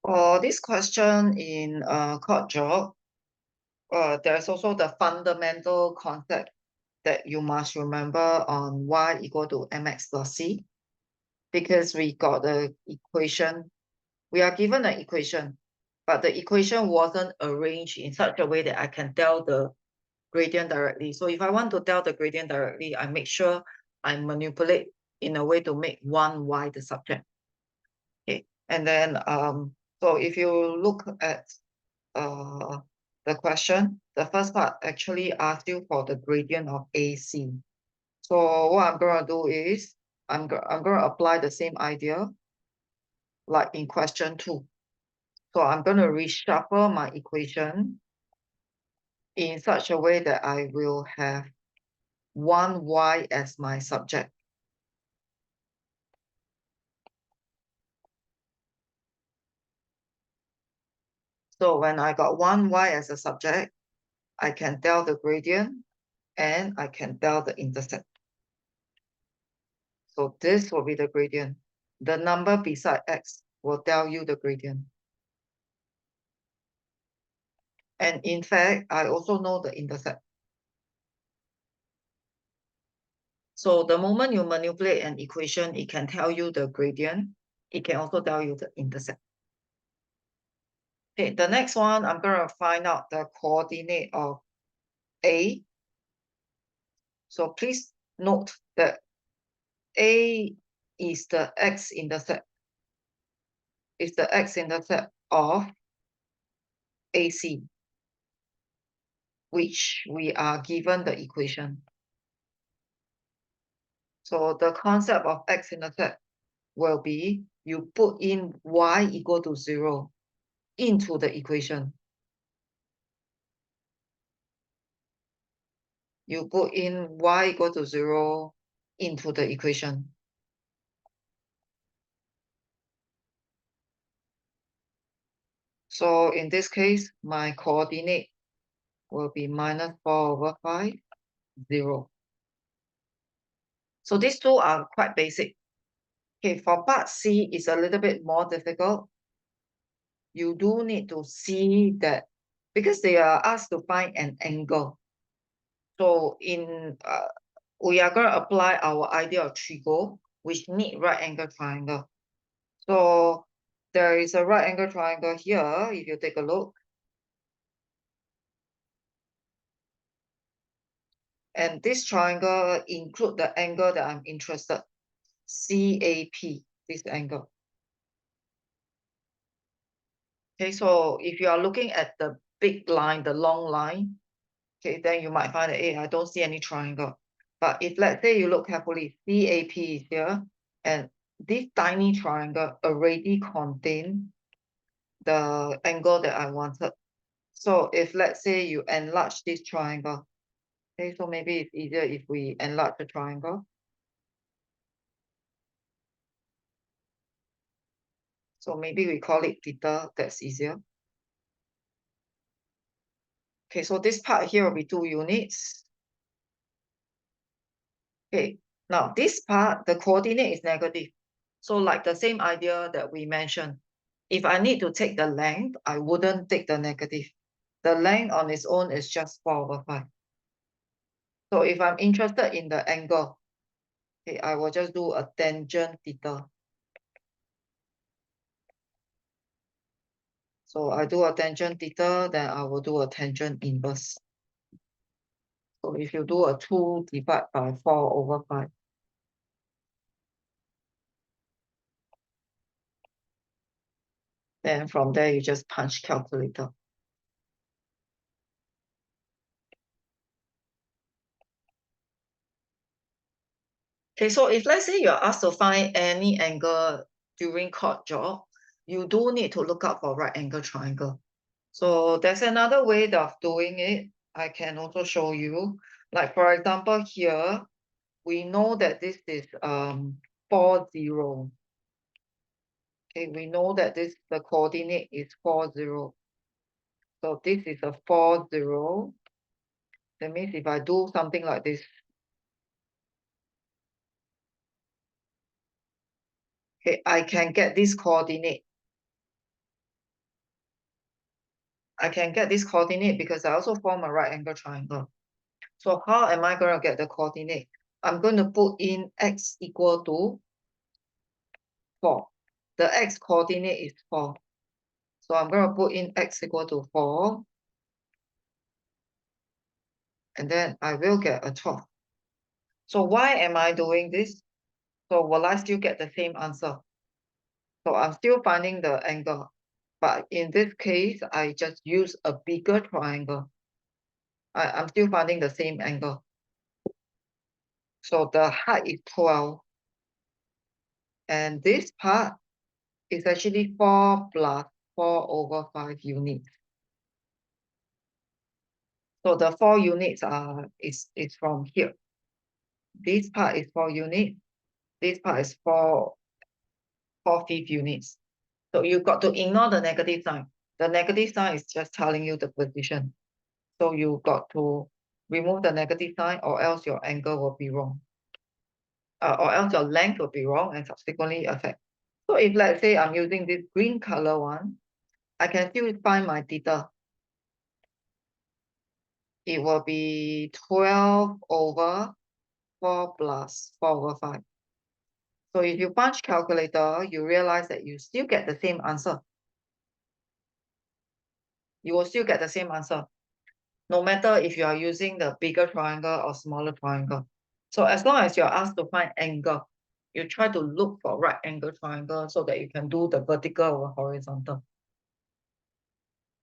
For this question in coord job, there's also the fundamental concept that you must remember on y equal to mx plus c, because we got the equation. We are given an equation, but the equation wasn't arranged in such a way that I can tell the gradient directly. So if I want to tell the gradient directly, I make sure I manipulate in a way to make one y the subject. Okay, and then so if you look at the question, the first part actually asks you for the gradient of AC. So what I'm going to do is I'm going to apply the same idea like in question 2. So I'm going to reshuffle my equation in such a way that I will have one y as my subject. So when I got one y as a subject, I can tell the gradient and I can tell the intercept. So this will be the gradient. The number beside x will tell you the gradient. And in fact, I also know the intercept. So the moment you manipulate an equation, it can tell you the gradient. It can also tell you the intercept. Okay, the next one, I'm going to find out the coordinate of A. So please note that A is the x-intercept. It's the x-intercept of AC, which we are given the equation. So the concept of x-intercept will be you put in y equal to 0 into the equation. You put in y equal to 0 into the equation. So in this case, my coordinate will be minus 4/5, 0. So these two are quite basic. Okay, for part C, it's a little bit more difficult. You do need to see that because they are asked to find an angle. So in we are going to apply our idea of trigo, which need right angle triangle. So there is a right angle triangle here, if you take a look. And this triangle include the angle that I'm interested, CAP, this angle. Okay, so if you are looking at the big line, the long line, okay, then you might find that, hey, I don't see any triangle. But if let's say you look carefully, CAP is here, and this tiny triangle already contain the angle that I wanted. So if let's say you enlarge this triangle, okay, so maybe it's easier if we enlarge the triangle. So maybe we call it theta, that's easier. Okay, so this part here will be 2 units. Okay, now this part, the coordinate is negative. So like the same idea that we mentioned, if I need to take the length, I wouldn't take the negative. The length on its own is just 4/5. So if I'm interested in the angle, okay, I will just do a tangent theta. So I do a tangent theta, then I will do a tangent inverse. So if you do a 2 divided by 4/5. Then from there, you just punch calculator. Okay, so if let's say you're asked to find any angle during coord job, you do need to look out for right angle triangle. So there's another way of doing it. I can also show you. Like for example, here, we know that this is 4, 0. Okay, we know that the coordinate is 4, 0. So this is a 4, 0. That means if I do something like this, okay, I can get this coordinate. I can get this coordinate because I also form a right angle triangle. So how am I going to get the coordinate? I'm going to put in x equal to 4. The x coordinate is 4. So I'm going to put in x equal to 4. And then I will get a 12. So why am I doing this? So will I still get the same answer? So I'm still finding the angle. But in this case, I just use a bigger triangle. I'm still finding the same angle. So the height is 12. And this part is actually 4 plus 4 over 5 units. So the 4 units is from here. This part is 4 units. This part is 4/5 units. So you've got to ignore the negative sign. The negative sign is just telling you the position. So you got to remove the negative sign or else your angle will be wrong. Or else your length will be wrong and subsequently affect. So if let's say I'm using this green color one, I can still find my theta. It will be 12 over 4 plus 4 over 5. So if you punch calculator, you realize that you still get the same answer. You will still get the same answer, no matter if you are using the bigger triangle or smaller triangle. So as long as you're asked to find angle, you try to look for right angle triangle so that you can do the vertical or horizontal.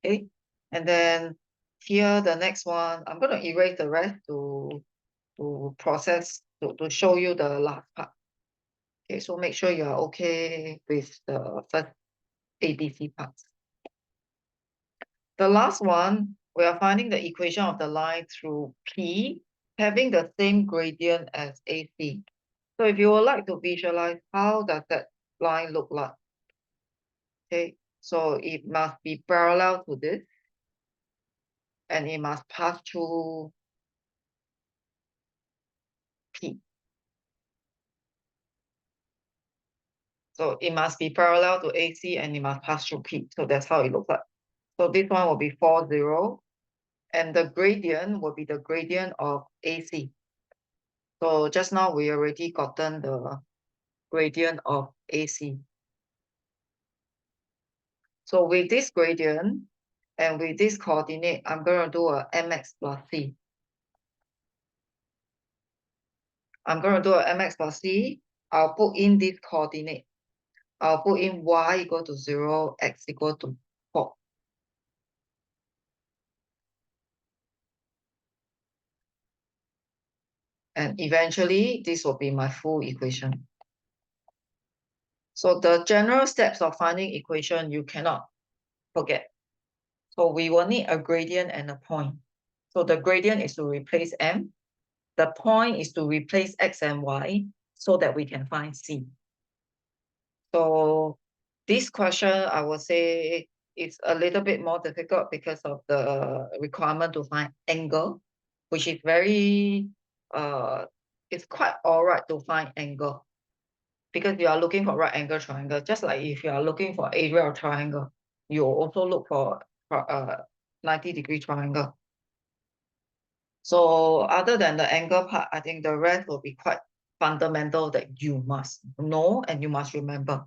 Okay, and then here the next one, I'm going to erase the rest to process to show you the last part. Okay, so make sure you're okay with the first ABC parts. The last one, we are finding the equation of the line through P having the same gradient as AC. So if you would like to visualize, how does that line look like? Okay, so it must be parallel to this and it must pass through P. So it must be parallel to AC and it must pass through P. So that's how it looks like. So this one will be 4, 0. And the gradient will be the gradient of AC. So just now we already gotten the gradient of AC. So with this gradient and with this coordinate, I'm going to do a mx plus c. I'm going to do a mx plus c. I'll put in this coordinate. I'll put in y equal to 0, x equal to 4. And eventually, this will be my full equation. So the general steps of finding equation, you cannot forget. So we will need a gradient and a point. So the gradient is to replace m. The point is to replace x and y so that we can find c. So this question, I would say, it's a little bit more difficult because of the requirement to find angle, which is very, it's quite all right to find angle because you are looking for right angle triangle. Just like if you are looking for area of triangle, you also look for 90-degree triangle. So other than the angle part, I think the rest will be quite fundamental that you must know and you must remember.